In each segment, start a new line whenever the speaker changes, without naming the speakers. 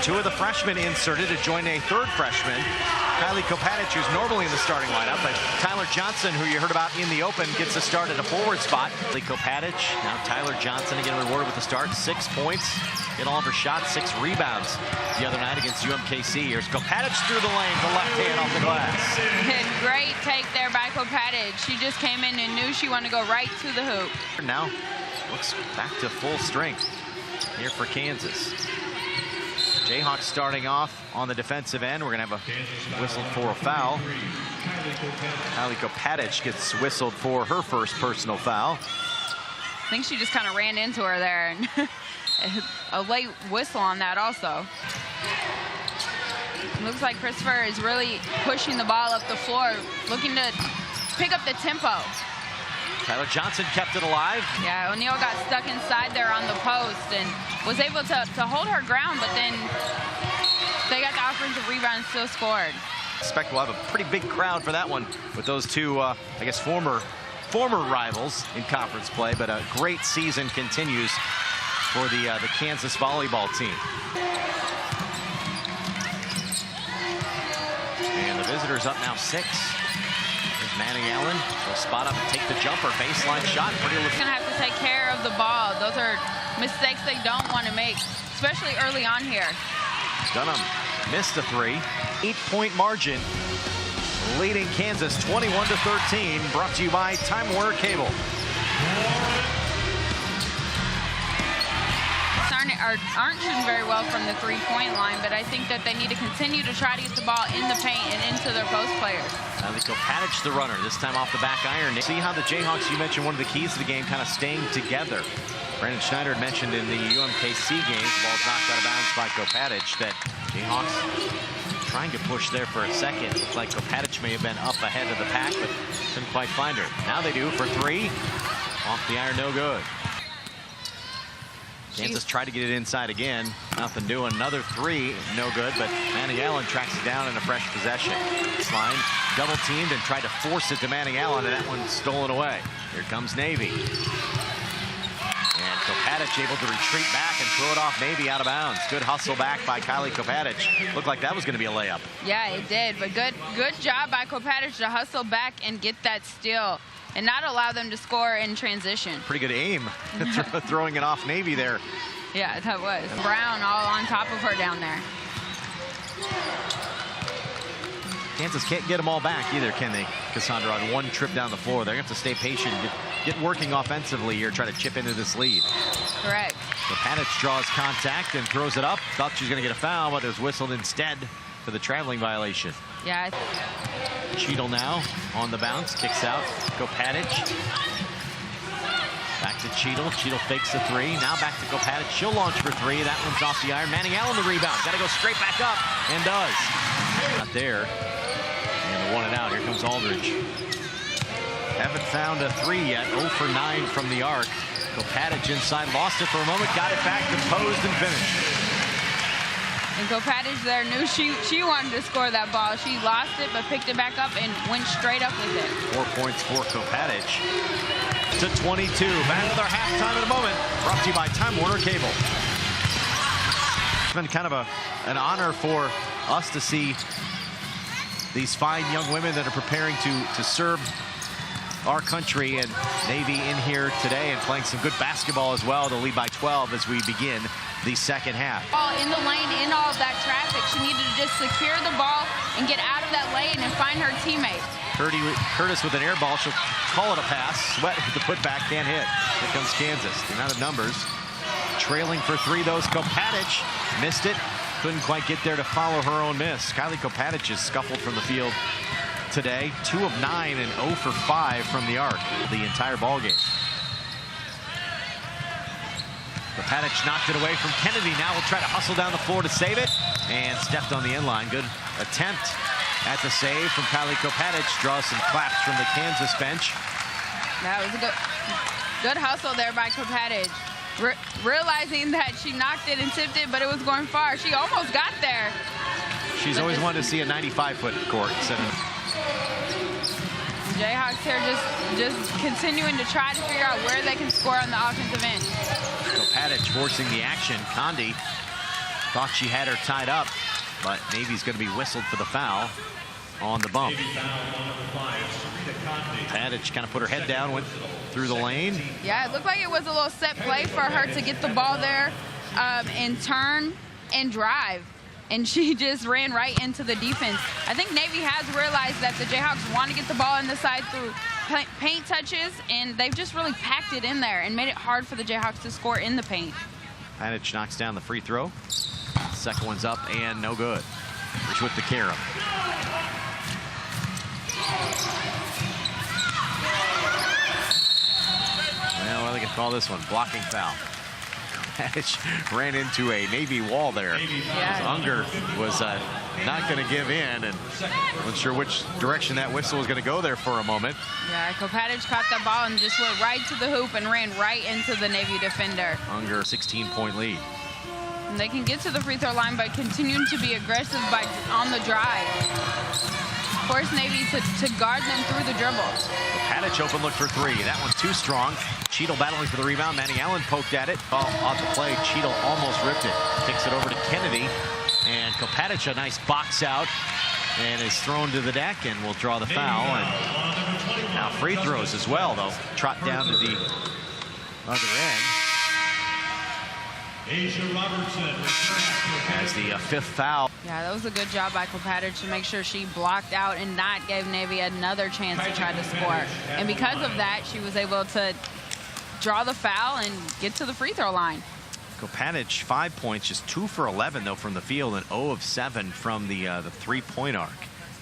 Two of the freshmen inserted to join a third freshman, Kylie Kopatich, who's normally in the starting lineup, but Tyler Johnson, who you heard about in the open, gets a start at a forward spot. Kylie Kopatich, now Tyler Johnson again rewarded with the start. 6 points, hit all of her shots, 6 rebounds the other night against UMKC. Here's Kopatich through the lane, the left hand off the glass.
Great take there by Kopatich. She just came in and knew she wanted to go right to the hoop.
Now looks back to full strength here for Kansas. Jayhawks starting off on the defensive end. We're going to have a whistle for a foul. Kylie Kopatich gets whistled for her first personal foul.
I think she just kind of ran into her there, and a late whistle on that also. Looks like Christopher is really pushing the ball up the floor, looking to pick up the tempo.
Tyler Johnson kept it alive.
Yeah, O'Neal got stuck inside there on the post and was able to hold her ground, but then they got the offensive rebound and still scored.
I expect we'll have a pretty big crowd for that one with those two, I guess, former rivals in conference play, but a great season continues for the Kansas volleyball team. And the visitors up now 6. Manning Allen will spot up and take the jumper. Baseline shot. Pretty
Going to have to take care of the ball. Those are mistakes they don't want to make, especially early on here.
Dunham missed a 3. 8-point margin, leading Kansas 21-13. Brought to you by Time Warner Cable.
Aren't shooting very well from the 3-point line, but I think that they need to continue to try to get the ball in the paint and into their post players.
Kylie Kopatich, the runner, this time off the back iron. See how the Jayhawks, you mentioned one of the keys to the game, kind of staying together. Brandon Schneider had mentioned in the UMKC game, the ball's knocked out of bounds by Kopatich, that Jayhawks trying to push there for a second. Looks like Kopatich may have been up ahead of the pack, but couldn't quite find her. Now they do for 3. Off the iron, no good. Kansas tried to get it inside again. Nothing doing. Another 3, no good, but Manning Allen tracks it down in a fresh possession. Line double teamed and tried to force it to Manning Allen, and that one's stolen away. Here comes Navy. And Kopatich able to retreat back and throw it off Navy out of bounds. Good hustle back by Kylie Kopatich. Looked like that was going to be a layup.
Yeah, it did, but good job by Kopatich to hustle back and get that steal and not allow them to score in transition.
Pretty good aim, throwing it off Navy there.
Yeah, that was. Brown all on top of her down there.
Kansas can't get them all back either, can they, Cassandra, on one trip down the floor? They're going to have to stay patient and get working offensively here, try to chip into this lead.
Correct.
Kopatich draws contact and throws it up. Thought she was going to get a foul, but it was whistled instead for the traveling violation.
Yeah.
Cheadle now on the bounce, kicks out. Kopatich. Back to Cheadle. Cheadle fakes the 3. Now back to Kopatich. She'll launch for 3. That one's off the iron. Manning Allen the rebound. Got to go straight back up, and does. Not there. And the 1 and out. Here comes Aldridge. Haven't found a 3 yet. 0 for 9 from the arc. Kopatich inside, lost it for a moment, got it back, composed and finished.
And Kopatich there knew she wanted to score that ball. She lost it, but picked it back up and went straight up with it.
4 points for Kopatich. To 22. Back with our halftime in a moment. Brought to you by Time Warner Cable. It's been kind of an honor for us to see these fine young women that are preparing to serve our country, and Navy in here today and playing some good basketball as well. They'll lead by 12 as we begin the second half.
Ball in the lane, in all of that traffic. She needed to just secure the ball and get out of that lane and find her teammate.
Curtis with an air ball. She'll call it a pass. Sweat with the putback, can't hit. Here comes Kansas. They're out of numbers. Trailing for 3, those. Kopatich missed it. Couldn't quite get there to follow her own miss. Kylie Kopatich is scuffled from the field today. 2 of 9 and 0 for 5 from the arc the entire ball game. Kopatich knocked it away from Kennedy. Now will try to hustle down the floor to save it, and stepped on the end line. Good attempt at the save from Kylie Kopatich. Draws some claps from the Kansas bench.
That was a good hustle there by Kopatich. Realizing that she knocked it and tipped it, but it was going far. She almost got there.
She's always wanted to see a 95-foot court.
Jayhawks here just continuing to try to figure out where they can score on the offensive end.
Kopatich forcing the action. Condi Thought she had her tied up, but Navy's going to be whistled for the foul on the bump. Tadic kind of put her head down, went through the lane.
Yeah, it looked like it was a little set play for her to get the ball there and turn and drive. And she just ran right into the defense. I think Navy has realized that the Jayhawks want to get the ball in the side through paint touches, and they've just really packed it in there and made it hard for the Jayhawks to score in the paint.
Tadic knocks down the free throw. Second one's up and no good. He's with the carom. Well, what are they going to call this one? Blocking foul. Ran into a Navy wall there.
Yeah.
Unger was not going to give in, and wasn't sure which direction that whistle was going to go there for a moment.
Yeah, Kopadic caught that ball and just went right to the hoop and ran right into the Navy defender.
Unger, 16-point lead.
And they can get to the free throw line by continuing to be aggressive on the drive. Force Navy to guard them through the dribble.
Kopadic open look for three. That one's too strong. Cheadle battling for the rebound. Manning Allen poked at it. Ball off the play. Cheadle almost ripped it. Kicks it over to Kennedy. And Kopadic, a nice box out. And is thrown to the deck and will draw the foul. And now free throws as well, though. Trot down to the other end.
Asia Robertson
As the fifth foul.
Yeah, that was a good job by Kopadic to make sure she blocked out and not gave Navy another chance to try to score. And because of that, she was able to draw the foul and get to the free throw line.
Kopadic, 5 points, just 2 for 11, though, from the field, and 0 of 7 from the three-point arc.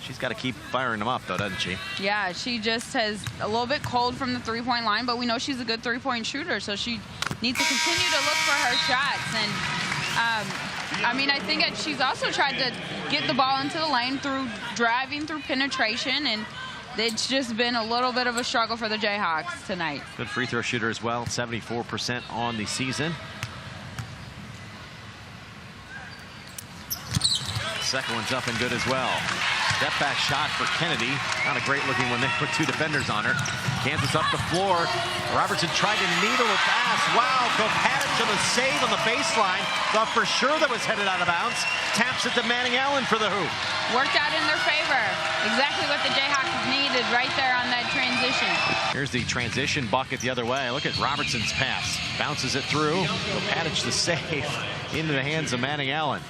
She's got to keep firing them up, though, doesn't she?
Yeah, she just has a little bit cold from the three-point line, but we know she's a good three-point shooter, so she needs to continue to look for her shots. And, I mean, I think that she's also tried to get the ball into the lane through driving, through penetration, and it's just been a little bit of a struggle for the Jayhawks tonight.
Good free throw shooter as well, 74% on the season. Second one's up and good as well. Step back shot for Kennedy. Not a great looking when they put two defenders on her. Kansas up the floor. Robertson tried to needle a pass. Wow, Kopadic to the save on the baseline. Thought for sure that was headed out of bounds. Taps it to Manning Allen for the hoop.
Worked out in their favor. Exactly what the Jayhawks needed right there on that transition.
Here's the transition bucket the other way. Look at Robertson's pass. Bounces it through. Kopadic the save into the hands of Manning Allen.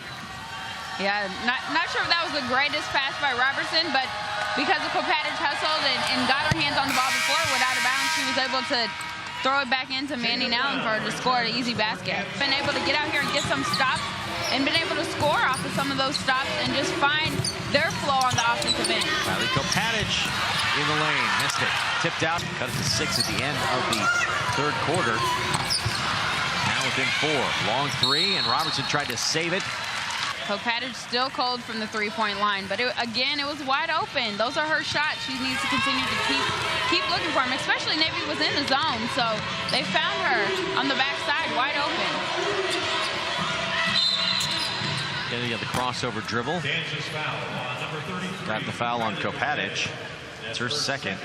Yeah, not sure if that was the greatest pass by Robertson, but because of Kopadic hustled and got her hands on the ball before it went out of bounds, she was able to throw it back into Manning Allen for her to score an easy basket. Been able to get out here and get some stops and been able to score off of some of those stops and just find their flow on the offensive end.
Riley Kopadic in the lane, missed it. Tipped out, cut it to 6 at the end of the third quarter. Now within 4. Long three, and Robertson tried to save it.
Kopadic still cold from the three-point line, but again, it was wide open. Those are her shots. She needs to continue to keep looking for them, especially Navy was in the zone, so they found her on the backside wide open.
Kennedy got the crossover dribble. Got the foul on Kopadic. It's her second.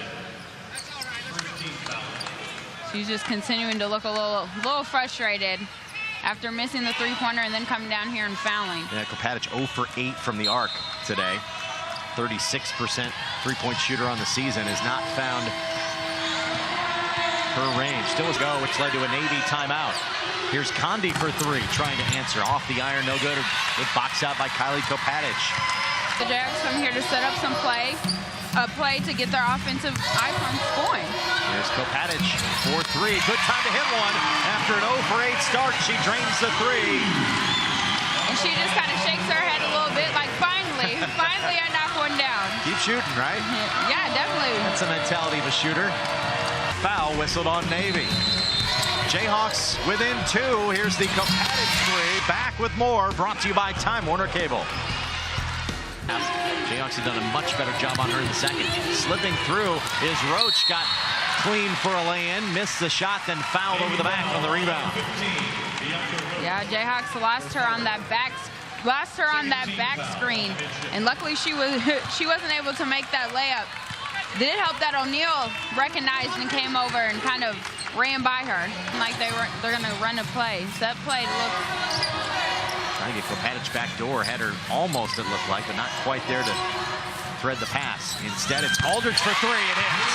She's just continuing to look a little frustrated after missing the three-pointer and then coming down here and fouling.
Yeah, Kopadic 0 for 8 from the arc today. 36% three-point shooter on the season, has not found her range. Still a go, which led to a Navy timeout. Here's Condi for 3, trying to answer. Off the iron, no good. Good box out by Kylie Kopadic.
The Jayhawks come here to set up some play to get their offensive icons going.
Here's Kopadic for 3. Good time to hit one. After an 0 for 8 start, she drains the 3.
And she just kind of shakes her head a little bit like, finally I knock one down.
Keep shooting, right?
Yeah, definitely.
That's the mentality of a shooter. Foul whistled on Navy. Jayhawks within 2. Here's the Kopadic 3. Back with more, brought to you by Time Warner Cable. Jayhawks have done a much better job on her in the second. Slipping through is Roach. Got clean for a lay-in. Missed the shot, then fouled over the back on the rebound.
Yeah, Jayhawks lost her on that back screen, and luckily she wasn't able to make that layup. Did it help that O'Neal recognized and came over and kind of ran by her like they're going to run a play. So that play looked.
Trying to get Kopanic back door. Had her almost, it looked like, but not quite there to thread the pass. Instead, it's Aldridge for three. It hits.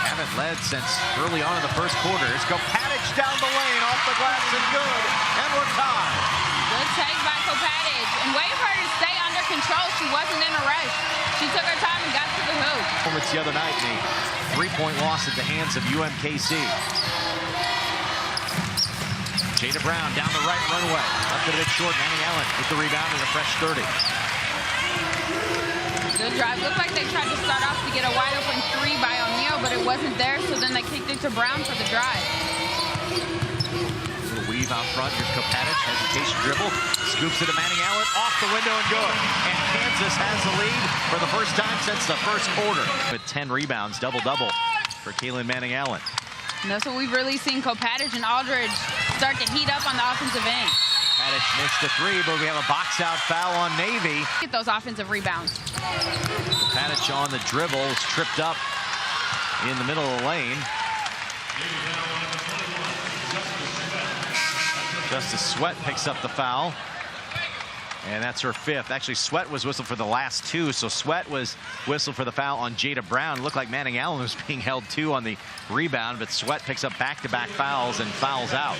Haven't led since early on in the first quarter. It's Kopanic down the lane, off the glass and good. And we're tied.
Good take by Kopanic. And wait for her to stay under control. She wasn't in a rush. She took her time and got to the hoop.
Moments the other night in a three-point loss at the hands of UMKC. Jada Brown down the right runway. Up a bit short. Manning Allen with the rebound and a fresh 30.
Good drive. Looked like they tried to start off to get a wide open three by O'Neal, but it wasn't there, so then they kicked it to Brown for the drive.
Little weave out front. Here's Kopanic. Hesitation dribble. Scoops it to Manning Allen. Off the window and good. And Kansas has the lead for the first time since the first quarter. With 10 rebounds, double-double for Kaylin Manning Allen.
And that's what we've really seen Kopanic and Aldridge start to heat up on the offensive end.
Kopanic missed a three, but we have a box-out foul on Navy.
Get those offensive rebounds.
Kopanic on the dribble is tripped up in the middle of the lane. Justice Sweat picks up the foul. And that's her fifth. Actually, Sweat was whistled for the last two, so Sweat was whistled for the foul on Jada Brown. It looked like Manning Allen was being held too on the rebound, but Sweat picks up back-to-back fouls and fouls out.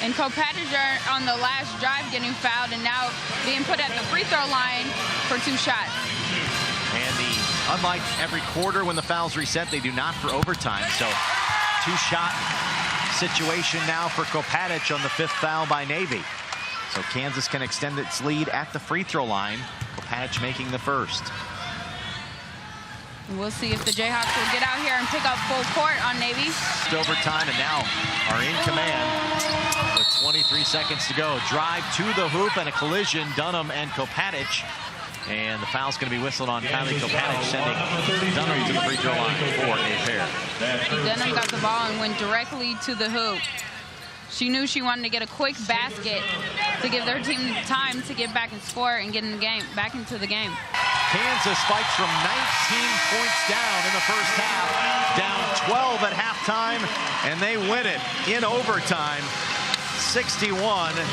And Kopanic on the last drive getting fouled and now being put at the free throw line for 2 shots.
And unlike every quarter when the fouls reset, they do not for overtime. So 2-shot situation now for Kopanic on the 5th foul by Navy. So Kansas can extend its lead at the free throw line. Kopanic making the first.
And we'll see if the Jayhawks will get out here and pick up full court on Navy.
Overtime and now are in command with 23 seconds to go. Drive to the hoop and a collision, Dunham and Kopanic. And the foul's going to be whistled on Kylie Kopanic, sending Dunham to the free throw line for a pair.
Dunham got the ball and went directly to the hoop. She knew she wanted to get a quick basket to give their team time to get back and score and get in the game, back into the game.
Kansas fights from 19 points down in the first half, down 12 at halftime, and they win it in overtime, 61-54.